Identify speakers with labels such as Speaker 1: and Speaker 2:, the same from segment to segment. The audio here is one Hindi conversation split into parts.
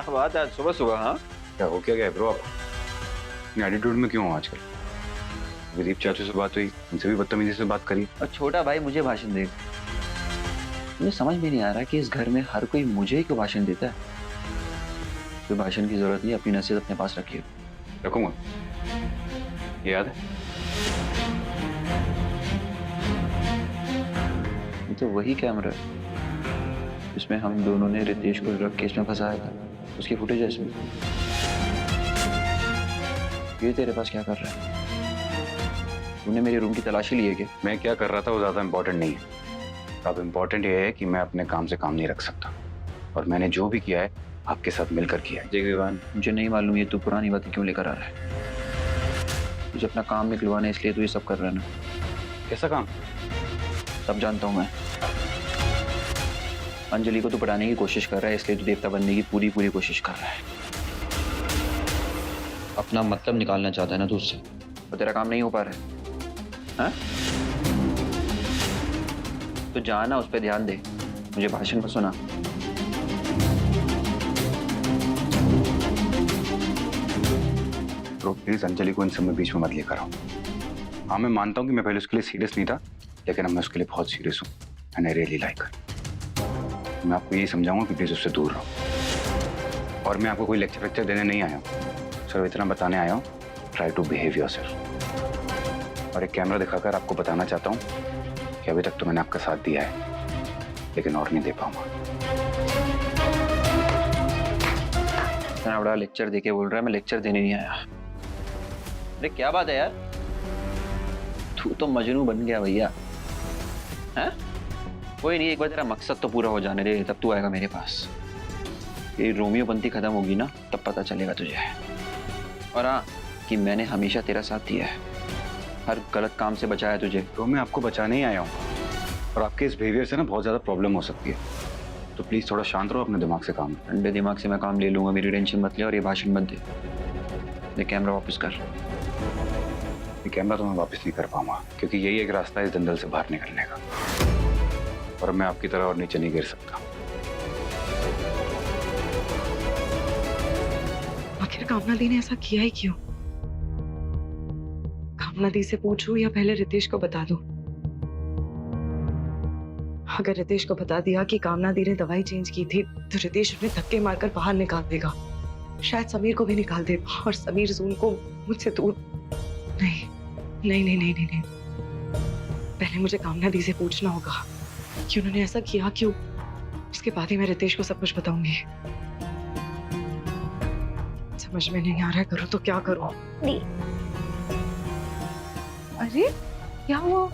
Speaker 1: बात है आज सुबह सुबह। हाँ,
Speaker 2: क्या हो क्या गया ब्रो? आप एटीट्यूड में क्यों हो आजकल? विदीप चाचू से बात हुई, उनसे भी बदतमीजी से बात करी।
Speaker 1: और छोटा भाई मुझे भाषण दे। मुझे समझ में नहीं आ रहा कि इस घर में हर कोई मुझे ही क्यों भाषण देता है। कोई भाषण की जरूरत नहीं, अपनी नसीहत अपने पास रखिए।
Speaker 2: रखूंगा, ये याद है?
Speaker 1: ये तो वही कैमरा है जिसमें हम दोनों ने रितेश को ड्रग केस में फंसाया था, उसकी फुटेज है इसमें। ये तेरे पास क्या कर रहा है? तूने मेरे रूम की तलाशी ली है क्या?
Speaker 2: मैं क्या कर रहा था वो ज्यादा इंपॉर्टेंट नहीं है। अब इम्पोर्टेंट ये है कि मैं अपने काम से काम नहीं रख सकता, और मैंने जो भी किया है आपके साथ मिलकर किया है।
Speaker 1: जय विवान, मुझे नहीं मालूम ये तू पुरानी बातें क्यों लेकर आ रहा है। तुझे अपना काम निकलवाना है इसलिए तू ये सब कर रहा है ना?
Speaker 2: कैसा काम?
Speaker 1: सब जानता हूँ मैं। अंजलि को तू पढ़ाने की कोशिश कर रहा है इसलिए तू देवता बनने की पूरी पूरी कोशिश कर रहा है। अपना मतलब निकालना चाहता है ना तू उससे, तो तेरा काम नहीं हो पा रहा है। हाँ? तो जाना, उस पर ध्यान दे, मुझे भाषण में सुना।
Speaker 2: ब्रो प्लीज अंजलि को इन सब में बीच में मत लेकर आओ। हाँ मैं मानता हूँ कि मैं पहले उसके लिए सीरियस नहीं था, लेकिन अब मैं उसके लिए बहुत सीरियस हूँ। एंड आई रियली लाइक हर। मैं आपको यही समझाऊंगा कि प्लीज उससे दूर रहो। और मैं आपको कोई लेक्चर देने नहीं आया हूँ, सिर्फ इतना बताने आया हूँ, ट्राई टू बिहेव योरसेल्फ। और एक कैमरा दिखाकर आपको बताना चाहता हूँ कि अभी तक तो मैंने आपका साथ दिया है, लेकिन और नहीं दे पाऊंगा।
Speaker 1: इतना बड़ा लेक्चर देके बोल रहा है मैं लेक्चर देने नहीं आया। अरे क्या बात है यार, तू तो मजनू बन गया भैया। हैं? कोई नहीं, एक बार तेरा मकसद तो पूरा हो जाने दे, तब तू आएगा मेरे पास। ये रोमियोपंती खत्म होगी ना, तब पता चलेगा तुझे। और हाँ, कि मैंने हमेशा तेरा साथ दिया है, हर गलत काम से बचाया तुझे।
Speaker 2: तो मैं आपको बचाने ही आया हूँ, और आपके इस बिहेवियर से ना बहुत ज्यादा प्रॉब्लम हो सकती है। तो प्लीज थोड़ा शांत रहो, अपने दिमाग से काम लो।
Speaker 1: ठंडे दिमाग से मैं काम ले लूंगा, मेरी टेंशन मत ले। और ये भाषण मत दे, ये कैमरा वापस कर।
Speaker 2: ये कैमरा तो मैं वापस नहीं कर पाऊंगा, क्योंकि यही एक रास्ता है इस दंगल से बाहर निकलने का, और मैं आपकी तरह और नीचे नहीं गिर सकता।
Speaker 3: आखिर कामना दी ने ऐसा किया ही क्यों? कामना दी से पूछूं या पहले रितेश को बता दूं? अगर रितेश को बता दिया कि कामना दी ने दवाई चेंज की थी, तो रितेश उन्हें धक्के मारकर बाहर निकाल देगा। शायद समीर को भी निकाल दे, और समीर जून को मुझसे दूर। नहीं नहीं नहीं नहीं नहीं, नहीं। पहले मुझे कामना दी से पूछना होगा कि उन्होंने ऐसा किया क्यों। उसके बाद ही मैं रितेश को सब कुछ बताऊंगी। समझ में नहीं आ रहा है, करूं तो क्या करूं? अरे क्या हुआ?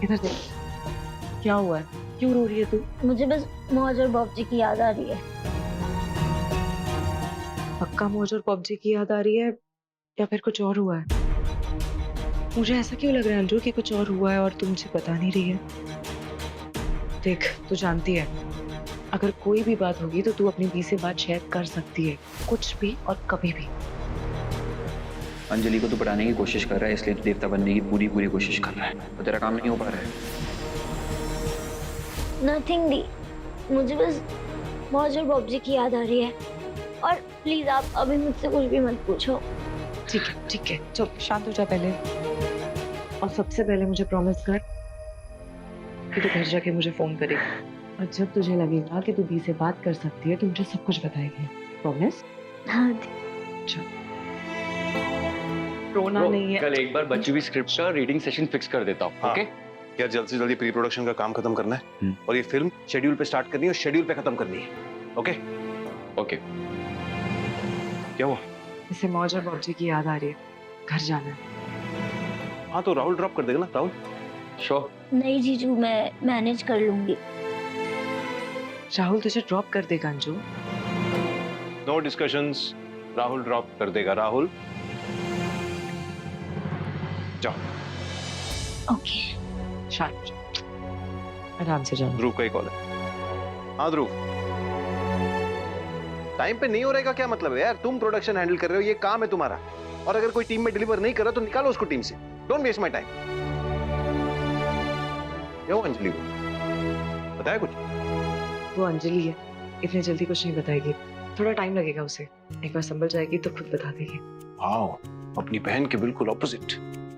Speaker 3: इधर देख, क्या हुआ है? क्यों रो रही है तू?
Speaker 4: मुझे बस मौज और बॉब जी की याद आ रही है।
Speaker 3: पक्का मौज और पबजी की याद आ रही है, या फिर कुछ और हुआ है? मुझे ऐसा क्यों लग रहा है अंजू कि कुछ और हुआ है और तू मुझे बता नहीं रही है। देख, तू जानती है, अगर कोई भी बात होगी तो तू अपनी दी से बात शेयर कर सकती है, कुछ भी और कभी भी।
Speaker 1: अंजलि को तू पढ़ाने की कोशिश कर रहा है इसलिए तू देवता बनने की पूरी पूरी कोशिश कर रहा है, तो तेरा काम नहीं हो पा रहा है।
Speaker 4: नथिंग दी, मुझे बस मौज और बॉब जी की याद आ रही है। और प्लीज आप अभी मुझसे कुछ भी मत पूछो।
Speaker 3: ठीक है, चल शांत हो जा पहले। और सबसे पहले मुझे प्रॉमिस कर कि तू घर जाके मुझे फोन करेगी, और जब तुझे लगेगा कि तू दी से बात कर सकती है तो मुझे सब कुछ बताएगी। प्रॉमिस?
Speaker 4: हाँ दी।
Speaker 3: चल, रोना नहीं है।
Speaker 2: कल एक बार बची हुई स्क्रिप्ट का रीडिंग सेशन फिक्स कर देता हूँ।
Speaker 5: हाँ।
Speaker 2: ओके?
Speaker 5: यार जल्द से जल्दी प्री प्रोडक्शन का काम खत्म करना है, और ये फिल्म शेड्यूल पे स्टार्ट करनी है और शेड्यूल पे खत्म करनी है। ओके?
Speaker 2: ओके।
Speaker 5: क्या हुआ?
Speaker 3: इसे मौज और बॉब जी की याद आ रही है, घर जाना है।
Speaker 5: हाँ तो राहुल ड्रॉप कर देगा ना? राहुल
Speaker 2: श्योर।
Speaker 4: नहीं जीजू, मैं मैनेज कर लूंगी।
Speaker 3: राहुल तुझे ड्रॉप कर देगा Anju.
Speaker 5: No discussions, Rahul drop कर देगा। राहुल जाओ।
Speaker 4: ओके।
Speaker 3: शांत, आराम से जाना।
Speaker 5: ध्रुव का ही कॉल है। हाँ ध्रुव, टाइम पे नहीं हो रहेगा क्या मतलब है यार? तुम प्रोडक्शन हैंडल कर रहे हो, ये काम है तुम्हारा, और अगर कोई टीम में डिलीवर नहीं कर रहा तो निकालो उसको टीम से। Don't waste my time. क्या हुआ अंजलि को? बताया कुछ?
Speaker 3: वो अंजलि है, इतने जल्दी कुछ नहीं बताएगी, थोड़ा टाइम लगेगा उसे। एक बार संभल जाएगी तो खुद बता देगी।
Speaker 5: वाओ, अपनी बहन के बिल्कुल ऑपोजिट।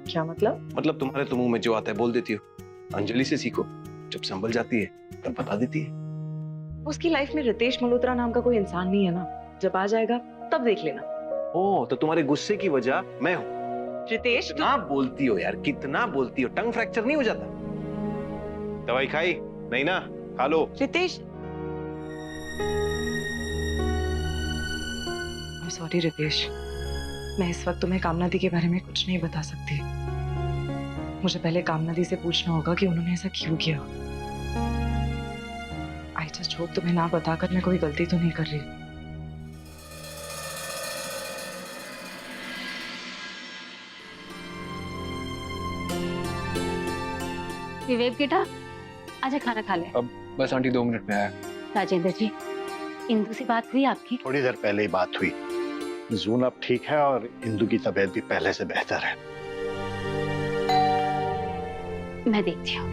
Speaker 3: क्या मतलब?
Speaker 5: मतलब तुम्हारे तो मुंह में जो आता है बोल देती हो। अंजलि से सीखो, जब संभल जाती है तब बता देती है।
Speaker 3: उसकी लाइफ में रितेश मल्होत्रा नाम का कोई इंसान नहीं है ना, जब आ जाएगा तब देख लेना।
Speaker 5: ओ, तो तुम्हारे गुस्से की वजह मैं हूँ।
Speaker 3: रितेश
Speaker 5: कितना बोलती हो यार, कितना बोलती हो। टंग फ्रैक्चर नहीं हो जाता? दवाई खाई नहीं ना? खा लो।
Speaker 3: रितेश, सॉरी रितेश, मैं इस वक्त तुम्हें कामना दी के बारे में कुछ नहीं बता सकती। मुझे पहले कामना दी से पूछना होगा कि उन्होंने ऐसा क्यों किया। आई जस्ट होप तुम्हें ना बताकर मैं कोई गलती तो नहीं कर रही।
Speaker 6: विवेक बेटा, आजा खाना खा ले।
Speaker 2: अब बस आंटी 2 मिनट में आया।
Speaker 6: राजेंद्र जी, इंदु से बात हुई आपकी?
Speaker 7: थोड़ी देर पहले ही बात हुई। जून अब ठीक है और इंदु की तबीयत भी पहले से बेहतर है।
Speaker 6: मैं देखती हूँ।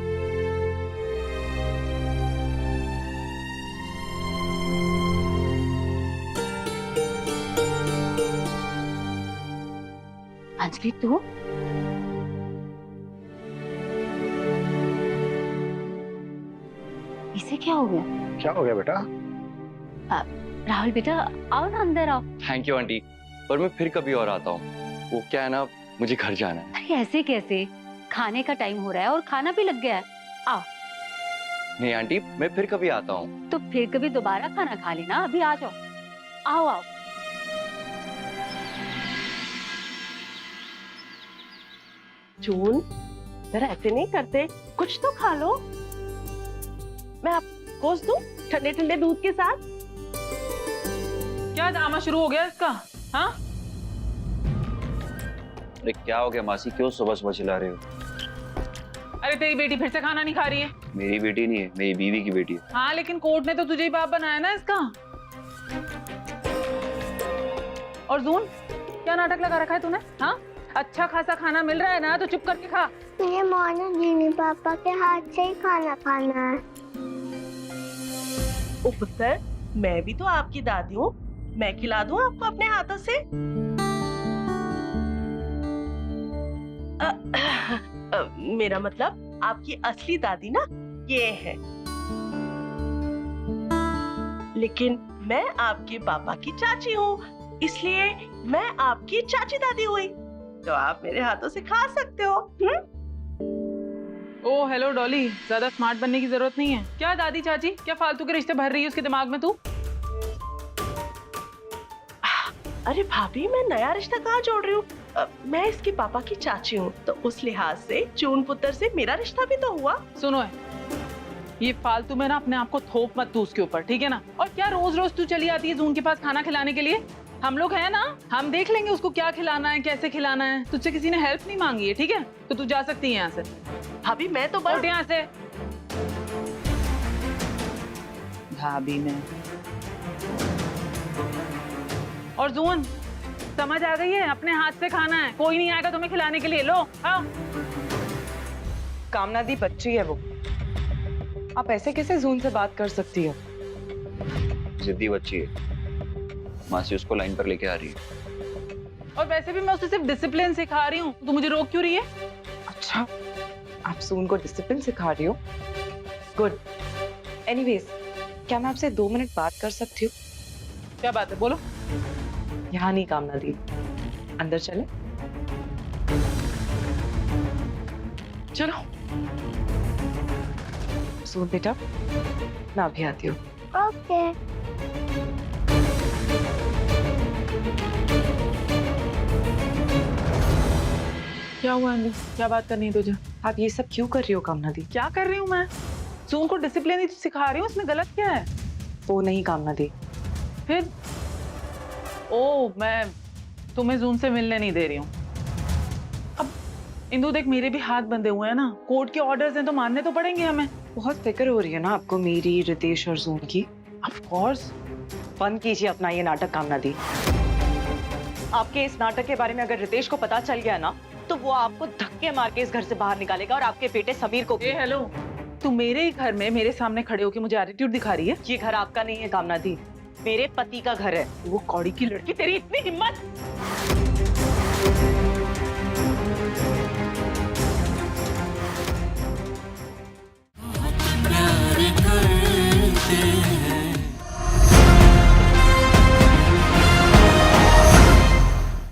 Speaker 6: अंजलि, तू? इसे क्या हो गया?
Speaker 7: क्या हो गया बेटा?
Speaker 6: राहुल बेटा, आओ ना, अंदर आओ।
Speaker 8: थैंक यू आंटी, पर मैं फिर कभी और आता हूँ। वो क्या है ना, मुझे घर जाना है।
Speaker 6: अरे ऐसे कैसे, खाने का टाइम हो रहा है और खाना भी लग गया है। आओ।
Speaker 8: नहीं आंटी, मैं फिर कभी आता हूँ।
Speaker 6: तो फिर कभी दोबारा खाना खा लेना, अभी आ जाओ। आओ आओ।
Speaker 9: जून, जरा ऐसे नहीं करते, कुछ तो खा लो। मैं आप कोस दूं ठंडे ठंडे दूध के साथ।
Speaker 10: क्या ड्रामा शुरू हो गया इसका? हाँ,
Speaker 1: अरे क्या हो गया मासी, क्यों सुबह सुबह चिल्ला रहे हो?
Speaker 10: अरे तेरी बेटी फिर से खाना नहीं खा रही है।
Speaker 1: मेरी बेटी नहीं है, मेरी बीवी की बेटी है।
Speaker 10: हाँ, लेकिन कोर्ट ने तो तुझे ही बाप बनाया ना इसका। और जून, क्या नाटक लगा रखा है तूने? हाँ, अच्छा खासा खाना मिल रहा है ना, तो चुप करके खा।
Speaker 4: मुझे मोनू दीदी पापा के हाथ से ही खाना खाना है।
Speaker 9: ओ पुत्र, मैं भी तो आपकी दादी हूँ, मैं खिला दूँ आपको अपने हाथों से। मेरा मतलब आपकी असली दादी ना ये है, लेकिन मैं आपके पापा की चाची हूँ, इसलिए मैं आपकी चाची दादी हुई, तो आप मेरे हाथों से खा सकते हो।
Speaker 10: ओ हेलो डॉली, ज्यादा स्मार्ट बनने की जरूरत नहीं है। क्या दादी चाची, क्या फालतू के रिश्ते भर रही है उसके दिमाग में तू?
Speaker 9: अरे भाभी, मैं नया रिश्ता कहाँ जोड़ रही हूँ? मैं इसके पापा की चाची हूँ, तो उस लिहाज से जून पुत्र से मेरा रिश्ता भी तो हुआ।
Speaker 10: सुनो है, ये फालतू में ना अपने आप को थोप मत तू उसके ऊपर, ठीक है ना? और क्या रोज रोज तू चली आती है जून के पास खाना खिलाने के लिए? हम लोग हैं ना, हम देख लेंगे उसको क्या खिलाना है, कैसे खिलाना है। तुझसे किसी ने हेल्प नहीं मांगी है, ठीक है? तो तू जा सकती है यहाँ से।
Speaker 9: भाभी मैं तो
Speaker 10: उठ यहाँ से। भाभी ने। और जून, समझ आ गई है? अपने हाथ से खाना है, कोई नहीं आएगा तुम्हें खिलाने के लिए। लो खाओ।
Speaker 3: कामना दी बच्ची है वो, आप ऐसे कैसे जून से बात कर सकती हो?
Speaker 1: जिद्दी बच्ची है, मासी उसको लाइन पर लेके आ रही है।
Speaker 10: और वैसे भी मैं उसे सिर्फ डिसिप्लिन सिखा रही हूँ, तू मुझे रोक क्यों रही है?
Speaker 3: अच्छा, आप जून को डिसिप्लिन सिखा रही हो? गुड। एनीवेज, क्या मैं आपसे 2 मिनट बात कर सकती हूँ?
Speaker 10: क्या बात है, बोलो।
Speaker 3: यहाँ नहीं कामना दी, अंदर चले? चलो। जून बेटा, मैं अभी आती हूँ।
Speaker 4: ओके।
Speaker 10: क्या हुआ अंजलि, क्या बात करनी है तुझे?
Speaker 3: आप ये सब क्यों कर रही हो कामना दी?
Speaker 10: क्या कर रही हूँ मैं? जून को डिसिप्लिन ही तो सिखा रही हूँ, उसमें गलत क्या है?
Speaker 3: वो नहीं कामना दी।
Speaker 10: फिर? ओ, मैं तुम्हें जून से मिलने नहीं दे रही हूँ। अब इंदु देख, मेरे भी हाथ बंधे हुए हैं ना, कोर्ट के ऑर्डर्स हैं तो मानने तो पड़ेंगे हमें।
Speaker 3: बहुत फिक्र हो रही है ना आपको मेरी, रितेश और जून की।
Speaker 10: Of course.
Speaker 3: बंद कीजिए अपना ये नाटक कामना दी। आपके इस नाटक के बारे में अगर रितेश को पता चल गया ना, तो वो आपको धक्के मार के इस घर से बाहर निकालेगा और आपके बेटे समीर को भी।
Speaker 10: हेलो, तू मेरे ही घर में मेरे सामने खड़े होके मुझे एटीट्यूड दिखा रही है?
Speaker 9: ये घर आपका नहीं है कामना दी, मेरे पति का घर है।
Speaker 10: वो कौड़ी की लड़की, तेरी इतनी हिम्मत!